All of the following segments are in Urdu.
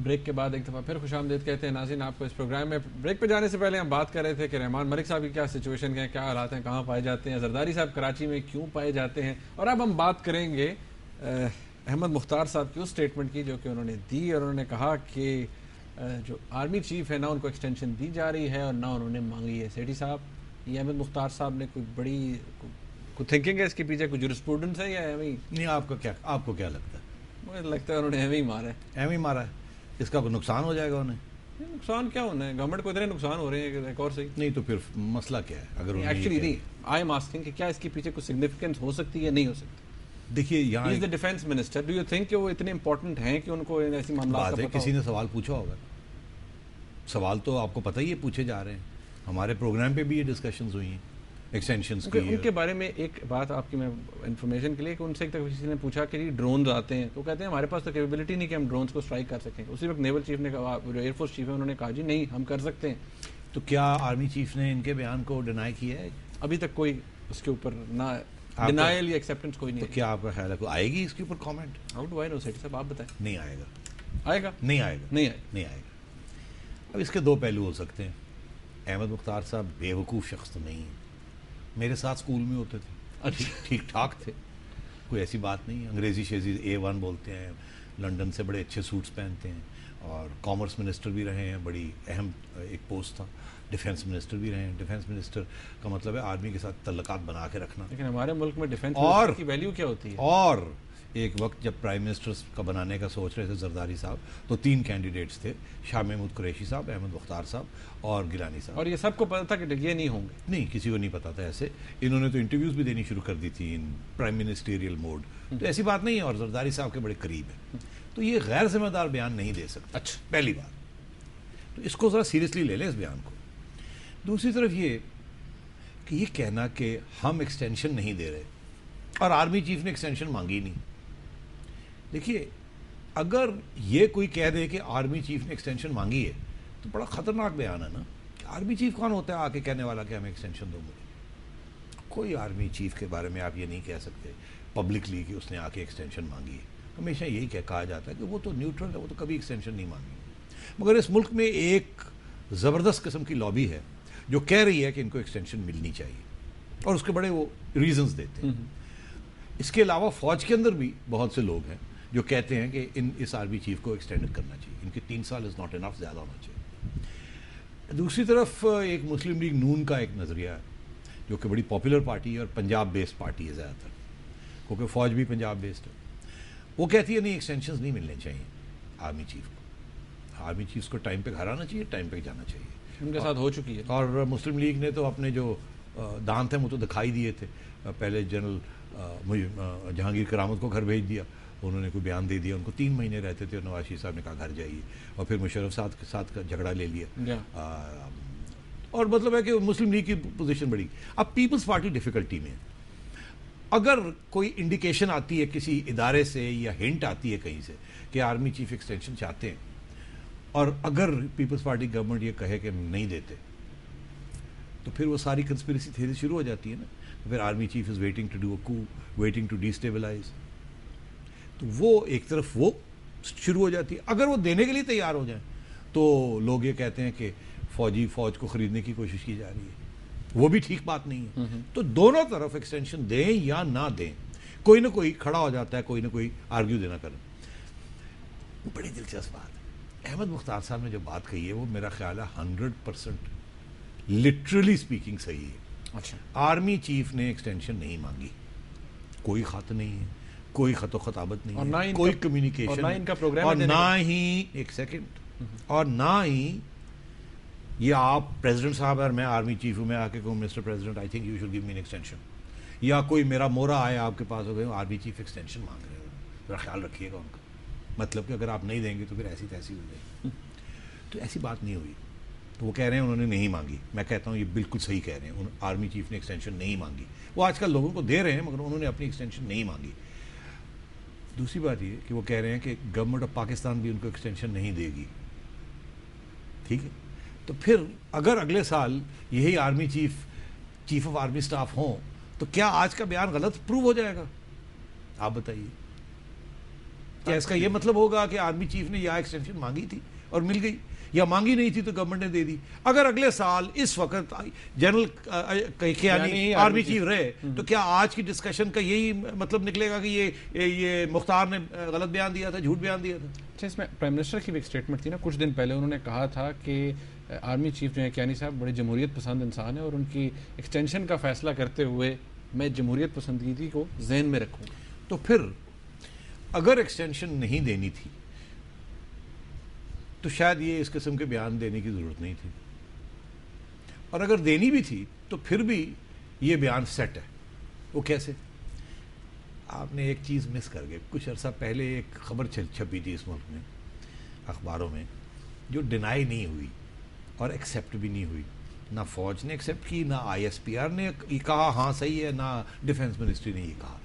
بریک کے بعد ایک دفعہ پھر خوش آمدید کہتے ہیں ناظرین آپ کو اس پروگرام میں. بریک پہ جانے سے پہلے ہم بات کر رہے تھے کہ رحمان ملک صاحب کی کیا سچویشن ہے, کیا حالات ہیں, کہاں پائے جاتے ہیں, زرداری صاحب کراچی میں کیوں پائے جاتے ہیں, اور اب ہم بات کریں گے احمد مختار صاحب کی اس سٹیٹمنٹ کی جو کہ انہوں نے دی, اور انہوں نے کہا کہ جو آرمی چیف ہے نہ ان کو ایکسٹینشن دی جا رہی ہے اور نہ انہوں نے مانگی ہے. سیٹھی صاحب, یہ احمد مختار صاحب نے کوئی بڑی کوئی تھنکنگ ہے اس کے پیچھے, کوئی جورسپروڈنس ہے یا ایویں نہیں؟ آپ کو کیا لگتا ہے؟ مجھے لگتا ہے انہوں نے ایویں ہی مارا ہے. ایویں ہی مارا ہے. اس کا کوئی نقصان ہو جائے گا انہیں؟ نقصان کیا ہونا ہے, گورنمنٹ کو اتنے نقصان ہو رہے ہیں کہ ایک اور صحیح نہیں تو پھر مسئلہ کیا ہے؟ اگر ایکچولی نہیں, آئی ایم آسکنگ کہ کیا اس کے پیچھے کوئی سگنیفیکینس ہو سکتی ہے یا نہیں ہو سکتی. دیکھیے یہاں is the defence minister, do you think کہ وہ اتنے امپورٹنٹ ہیں کہ ان کو ایسی معاملات کا پتہ کسی نے سوال پوچھا ہوگا. سوال تو آپ کو پتہ ہی ہے پوچھے جا رہے ہیں. ہمارے پروگرام پہ بھی یہ ڈسکشنز ہوئی ہیں ایکسٹینشنز کی. ان کے بارے میں ایک بات آپ کی میں انفارمیشن کے لیے کہ ان سے ایک کسی نے پوچھا کہ جی ڈرونز آتے ہیں تو کہتے ہیں ہمارے پاس تو کیپیبلٹی نہیں کہ ہم ڈرونز کو اسٹرائک کر سکیں. اسی وقت نیول چیف نے کہا, جو ایئر فورس چیف ہے انہوں نے کہا جی نہیں ہم کر سکتے ہیں. تو کیا آرمی چیف نے ان کے بیان کو ڈینائی کیا ہے؟ ابھی تک کوئی اس کے اوپر نہ ڈینائل یا ایکسیپٹنس کوئی نہیں. تو کیا آپ کا خیال ہے کوئی آئے گی اس کے اوپر کامنٹ؟ ہاؤ ڈو آئی نو سیٹھی صاحب, آپ بتائیں. نہیں آئے گا. آئے گا؟ نہیں آئے گا. نہیں آئے گا. اب اس کے دو پہلو ہو سکتے ہیں. احمد مختار صاحب بے وقوف شخص تو نہیں ہیں. میرے ساتھ اسکول میں ہوتے تھے, ٹھیک ٹھاک تھے, کوئی ایسی بات نہیں. انگریزی شیزی A1 بولتے ہیں, لنڈن سے بڑے اچھے سوٹس پہنتے ہیں, اور کامرس منسٹر بھی رہے ہیں, بڑی اہم ایک پوسٹ تھا. ڈیفینس منسٹر بھی رہے ہیں. ڈیفینس منسٹر کا مطلب ہے آرمی کے ساتھ تعلقات بنا کے رکھنا. لیکن ہمارے ملک میں ڈیفینس منسٹر کی ویلیو کیا ہوتی ہے؟ اور ایک وقت جب پرائم منسٹر کا بنانے کا سوچ رہے تھے زرداری صاحب, تو 3 کینڈیڈیٹس تھے, شاہ محمود قریشی صاحب, احمد مختار صاحب اور گیلانی صاحب. اور یہ سب کو پتا تھا کہ یہ نہیں ہوں گے؟ نہیں, کسی کو نہیں پتا تھا ایسے. انہوں نے تو انٹرویوز بھی دینی شروع کر دی تھی ان پرائم منسٹیریل موڈ. تو ایسی بات نہیں ہے, اور زرداری صاحب کے بڑے قریب ہیں, تو یہ غیر ذمہ دار بیان نہیں دے سکتا. اچھا, پہلی بات تو اس کو ذرا سیریسلی لے لیں اس بیان کو. دوسری طرف یہ کہ یہ کہنا کہ ہم ایکسٹینشن نہیں دے رہے اور آرمی چیف نے ایکسٹینشن مانگی نہیں. دیکھیے, اگر یہ کوئی کہہ دے کہ آرمی چیف نے ایکسٹینشن مانگی ہے تو بڑا خطرناک بیان ہے نا. آرمی چیف کون ہوتا ہے آ کے کہنے والا کہ ہمیں ایکسٹینشن دو مجھے؟ کوئی آرمی چیف کے بارے میں آپ یہ نہیں کہہ سکتے پبلکلی کہ اس نے آ کے ایکسٹینشن مانگی ہے. ہمیشہ یہی کہا جاتا ہے کہ وہ تو نیوٹرل ہے, وہ تو کبھی ایکسٹینشن نہیں مانگی. مگر اس ملک میں ایک زبردست قسم کی لابی ہے جو کہہ رہی ہے کہ ان کو ایکسٹینشن ملنی چاہیے, اور اس کے بڑے وہ ریزنز دیتے ہیں. اس کے علاوہ فوج کے اندر بھی بہت سے لوگ ہیں جو کہتے ہیں کہ اس آرمی چیف کو ایکسٹینڈ کرنا چاہیے, ان کے 3 سال از ناٹ انف, زیادہ ہونا چاہیے. دوسری طرف ایک مسلم لیگ نون کا ایک نظریہ ہے جو کہ بڑی پاپولر پارٹی ہے اور پنجاب بیسڈ پارٹی ہے زیادہ تر, کیونکہ فوج بھی پنجاب بیسڈ ہے. وہ کہتی ہے نہیں, ایکسٹینشنز نہیں ملنے چاہیے آرمی چیف کو. آرمی چیف کو ٹائم پہ گھر آنا چاہیے, ٹائم پہ جانا چاہیے. ان کے ساتھ ہو چکی ہے. اور مسلم لیگ نے تو اپنے جو دانت ہیں وہ تو دکھائی دیے تھے. پہلے جنرل جہانگیر کرامت کو گھر بھیج دیا, انہوں نے کوئی بیان دے دیا, ان کو 3 مہینے رہتے تھے, اور نواز شریف صاحب نے کہا گھر جائیے, اور پھر مشرف صاحب کے ساتھ جھگڑا لے لیا. اور مطلب ہے کہ مسلم لیگ کی پوزیشن بڑی. اب پیپلز پارٹی ڈیفیکلٹی میں ہے. اگر کوئی انڈیکیشن آتی ہے کسی ادارے سے یا ہنٹ آتی ہے کہیں سے کہ آرمی چیف ایکسٹینشن چاہتے ہیں, اور اگر پیپلز پارٹی گورنمنٹ یہ کہے کہ نہیں دیتے, تو پھر وہ ساری کنسپریسی تھیوری شروع ہو جاتی ہے نا. پھر army chief is waiting to do a کو, ویٹنگ ٹو ڈیسٹیبلائز. تو وہ ایک طرف وہ شروع ہو جاتی ہے. اگر وہ دینے کے لیے تیار ہو جائیں تو لوگ یہ کہتے ہیں کہ فوج کو خریدنے کی کوشش کی جا رہی ہے. وہ بھی ٹھیک بات نہیں ہے. تو دونوں طرف ایکسٹینشن دیں یا نہ دیں, کوئی نہ کوئی کھڑا ہو جاتا ہے, کوئی نہ کوئی آرگیو دینا کریں. بڑی دلچسپ بات ہے. احمد مختار صاحب نے جو بات کہی ہے وہ میرا خیال ہے 100% لٹرلی اسپیکنگ صحیح ہے. اچھا, آرمی چیف نے ایکسٹینشن نہیں مانگی, کوئی خط نہیں ہے, کوئی خط و خطابت نہیں ہے, کوئی کمیونیکیشن, اور نہ ہی ایک سیکنڈ, اور نہ ہی یہ آپ پریزیڈنٹ صاحب اور میں آرمی چیف ہوں, میں آ کے کہوں mister president I think you should give me an extension, یا کوئی میرا مورا آئے آپ کے پاس ہو گئے آرمی چیف ایکسٹینشن مانگ رہے ہو, ذرا خیال رکھیے گا ان کا. مطلب کہ اگر آپ نہیں دیں گے تو پھر ایسی تیسی ہو جائے گی. تو ایسی بات نہیں ہوئی. تو وہ کہہ رہے ہیں انہوں نے نہیں مانگی. میں کہتا ہوں یہ بالکل صحیح کہہ رہے ہیں, آرمی چیف نے ایکسٹینشن نہیں مانگی. وہ آج کل لوگوں کو دے رہے ہیں مگر انہوں نے اپنی ایکسٹینشن نہیں مانگی. دوسری بات یہ کہ وہ کہہ رہے ہیں کہ گورنمنٹ آف پاکستان بھی ان کو ایکسٹینشن نہیں دے گی. ٹھیک ہے, تو پھر اگر اگلے سال یہی army chief of army staff ہوں تو کیا آج کا بیان غلط پروو ہو جائے گا؟ آپ بتائیے. کیا اس کا یہ مطلب ہوگا کہ آرمی چیف نے یہاں ایکسٹینشن مانگی تھی اور مل گئی، یا مانگی نہیں تھی تو گورنمنٹ نے دے دی؟ اگر اگلے سال اس وقت جنرل کیانی آرمی چیف رہے تو کیا آج کی ڈسکشن کا یہی مطلب نکلے گا کہ یہ مختار نے غلط بیان دیا تھا، جھوٹ بیان دیا تھا؟ اچھا، اس میں پرائم منسٹر کی بھی ایک اسٹیٹمنٹ تھی نا کچھ دن پہلے، انہوں نے کہا تھا کہ آرمی چیف جو ہے کیانی صاحب بڑے جمہوریت پسند انسان ہیں اور ان کی ایکسٹینشن کا فیصلہ کرتے ہوئے میں جمہوریت پسندیدگی کو ذہن میں رکھوں گا۔ تو پھر اگر ایکسٹینشن نہیں دینی تھی تو شاید یہ اس قسم کے بیان دینے کی ضرورت نہیں تھی، اور اگر دینی بھی تھی تو پھر بھی یہ بیان سیٹ ہے۔ وہ کیسے؟ آپ نے ایک چیز مس کر گئے۔ کچھ عرصہ پہلے ایک خبر چھپی تھی اس ملک میں اخباروں میں، جو ڈینائی نہیں ہوئی اور ایکسیپٹ بھی نہیں ہوئی، نہ فوج نے ایکسیپٹ کی، نہ آئی ایس پی آر نے یہ کہا ہاں صحیح ہے، نہ ڈیفنس منسٹری نے یہ کہا۔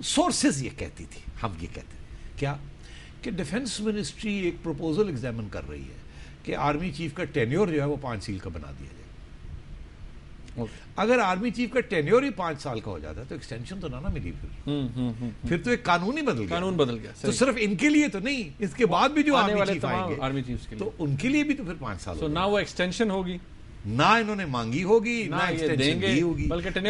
سورسز یہ کہتی تھی، ہم یہ کہتے ہیں کیا کہ ڈیفنس منسٹری ایک پروپوزل ایگزامن کر رہی ہے کہ آرمی چیف کا ٹینیور جو ہے وہ 5 سال کا بنا دیا جائے۔ اگر آرمی چیف کا ٹینیور ہی 5 سال کا ہو جاتا ہے تو ایکسٹینشن تو نہ ملی، پھر تو ایک قانون ہی بدل گیا۔ تو صرف ان کے لیے تو نہیں، اس کے بعد بھی جو آرمی چیف آئیں گے تو ان کے لیے بھی تو پھر 5 سال، نہ وہ ایکسٹینشن ہوگی، نہ انہوں نے مانگی ہوگی، نہ ایکسٹینشن دی ہوگی۔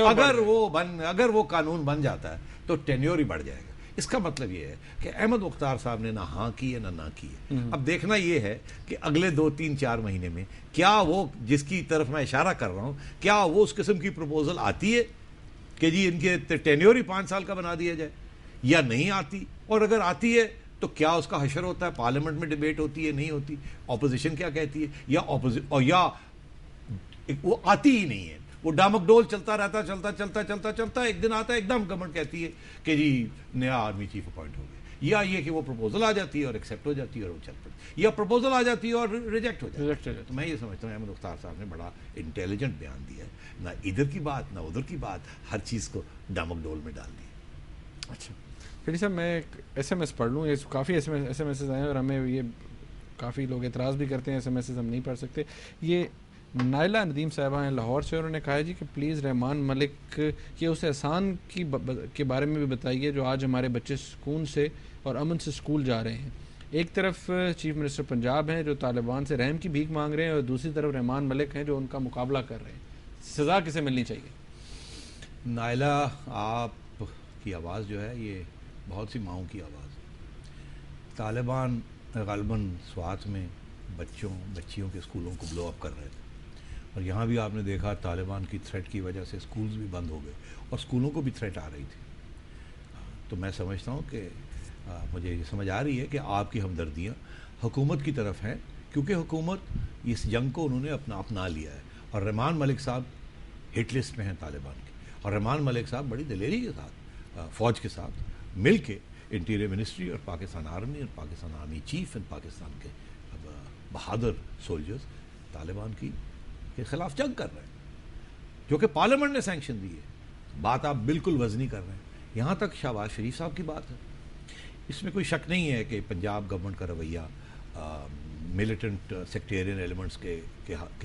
اگر وہ قانون بن جاتا ہے تو ٹینیور ہی بڑھ جائے گا۔ اس کا مطلب یہ ہے کہ احمد مختار صاحب نے نہ ہاں کی ہے نہ کی ہے۔ اب دیکھنا یہ ہے کہ اگلے 2-3-4 مہینے میں کیا وہ جس کی طرف میں اشارہ کر رہا ہوں، کیا وہ اس قسم کی پروپوزل آتی ہے کہ جی ان کے ٹینیور ہی 5 سال کا بنا دیا جائے، یا نہیں آتی؟ اور اگر آتی ہے تو کیا اس کا حشر ہوتا ہے؟ پارلیمنٹ میں ڈیبیٹ ہوتی ہے، نہیں ہوتی؟ اپوزیشن کیا کہتی ہے؟ یا وہ آتی ہی نہیں ہے، وہ ڈامک ڈول چلتا رہتا، چلتا ایک دن آتا ہے ایک دم گورنمنٹ کہتی ہے کہ جی نیا آرمی چیف اپوائنٹ ہو گیا، یا یہ کہ وہ پروپوزل آ جاتی ہے اور ایکسیپٹ ہو جاتی ہے اور وہ چل پڑتی، یا پروپوزل آ جاتی ہے اور ریجیکٹ ہو جاتی ہے۔ تو میں یہ سمجھتا ہوں احمد مختار صاحب نے بڑا انٹیلیجنٹ بیان دیا ہے، نہ ادھر کی بات نہ ادھر کی بات، ہر چیز کو ڈامک ڈول میں ڈال دیا۔ اچھا پھر صاحب میں ایک ایس ایم ایس پڑھ لوں، یہ کافی ایس ایم ایسز آئے ہیں اور ہمیں یہ کافی لوگ اعتراض بھی کرتے ہیں ایس ایم ایسز ہم نہیں پڑھ سکتے۔ یہ نائلہ ندیم صاحبہ ہیں لاہور سے، انہوں نے کہا جی کہ پلیز رحمان ملک کے اس احسان کے بارے میں بھی بتائیے جو آج ہمارے بچے سکون سے اور امن سے اسکول جا رہے ہیں۔ ایک طرف چیف منسٹر پنجاب ہیں جو طالبان سے رحم کی بھیک مانگ رہے ہیں، اور دوسری طرف رحمان ملک ہیں جو ان کا مقابلہ کر رہے ہیں۔ سزا کسے ملنی چاہیے؟ نائلہ، آپ کی آواز جو ہے یہ بہت سی ماؤں کی آواز ہے۔ طالبان غالباً سوات میں بچیوں کے اسکولوں کو بلو اپ کر رہے تھے، اور یہاں بھی آپ نے دیکھا طالبان کی تھریٹ کی وجہ سے اسکولز بھی بند ہو گئے اور اسکولوں کو بھی تھریٹ آ رہی تھی۔ تو میں سمجھتا ہوں کہ مجھے یہ سمجھ آ رہی ہے کہ آپ کی ہمدردیاں حکومت کی طرف ہیں، کیونکہ حکومت اس جنگ کو انہوں نے اپنا لیا ہے، اور رحمان ملک صاحب ہٹ لسٹ میں ہیں طالبان کی، اور رحمان ملک صاحب بڑی دلیری کے ساتھ فوج کے ساتھ مل کے انٹیریئر منسٹری اور پاکستان آرمی اور Pakistan army chief and Pakistan کے بہادر سولجرز طالبان کے خلاف جنگ کر رہے ہیں، جو کہ پارلیمنٹ نے سینکشن دی ہے۔ بات آپ بالکل وزنی کر رہے ہیں۔ یہاں تک شہباز شریف صاحب کی بات ہے، اس میں کوئی شک نہیں ہے کہ پنجاب گورنمنٹ کا رویہ ملیٹنٹ سیکٹیرین ایلیمنٹس کے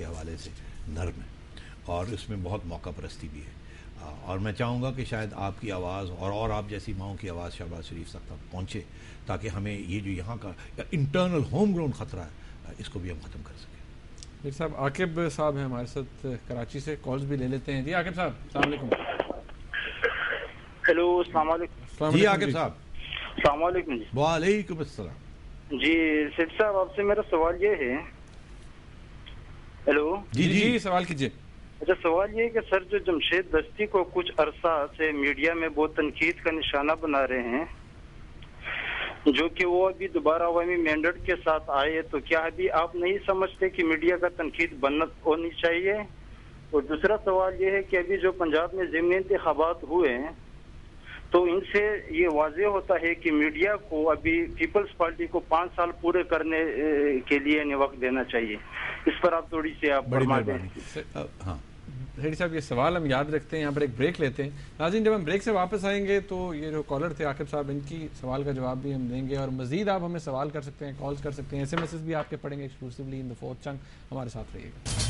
حوالے سے نرم ہے، اور اس میں بہت موقع پرستی بھی ہے، اور میں چاہوں گا کہ شاید آپ کی آواز اور آپ جیسی ماؤں کی آواز شہباز شریف صاحب تک پہنچے، تاکہ ہمیں یہ جو یہاں کا انٹرنل ہوم گراؤنڈ خطرہ ہے اس کو بھی ہم ختم کر سکیں۔ میرے صاحب عاقب صاحب ہیں ہمارے ساتھ کراچی سے، کالز بھی لے لیتے ہیں۔ جی عاقب صاحب السلام علیکم۔ ہیلو السلام علیکم۔ جی عاقب صاحب السلام علیکم۔ جی وعلیکم السلام۔ جی سید صاحب آپ سے میرا سوال یہ ہے، ہیلو جی سوال کیجیے۔ اچھا سوال یہ ہے کہ سر جو جمشید دستی کو کچھ عرصہ سے میڈیا میں بہت تنقید کا نشانہ بنا رہے ہیں، جو کہ وہ ابھی دوبارہ عوامی مینڈیٹ کے ساتھ آئے، تو کیا ابھی آپ نہیں سمجھتے کہ میڈیا کا تنقید بننا ہونی چاہیے؟ اور دوسرا سوال یہ ہے کہ ابھی جو پنجاب میں ضمنی انتخابات ہوئے ہیں تو ان سے یہ واضح ہوتا ہے کہ میڈیا کو ابھی پیپلز پارٹی کو 5 سال پورے کرنے کے لیے وقت دینا چاہیے۔ اس پر آپ تھوڑی سی آپ فرما دیں۔ ہاں ہیڈی صاحب یہ سوال ہم یاد رکھتے ہیں، یہاں پر ایک بریک لیتے ہیں۔ ناظرین جب ہم بریک سے واپس آئیں گے تو یہ جو کالر تھے عاقب صاحب، ان کی سوال کا جواب بھی ہم دیں گے، اور مزید آپ ہمیں سوال کر سکتے ہیں، کالز کر سکتے ہیں، ایس ایم ایسز بھی آپ کے پڑھیں گے exclusively in the fourth chunk. ہمارے ساتھ رہیے گا۔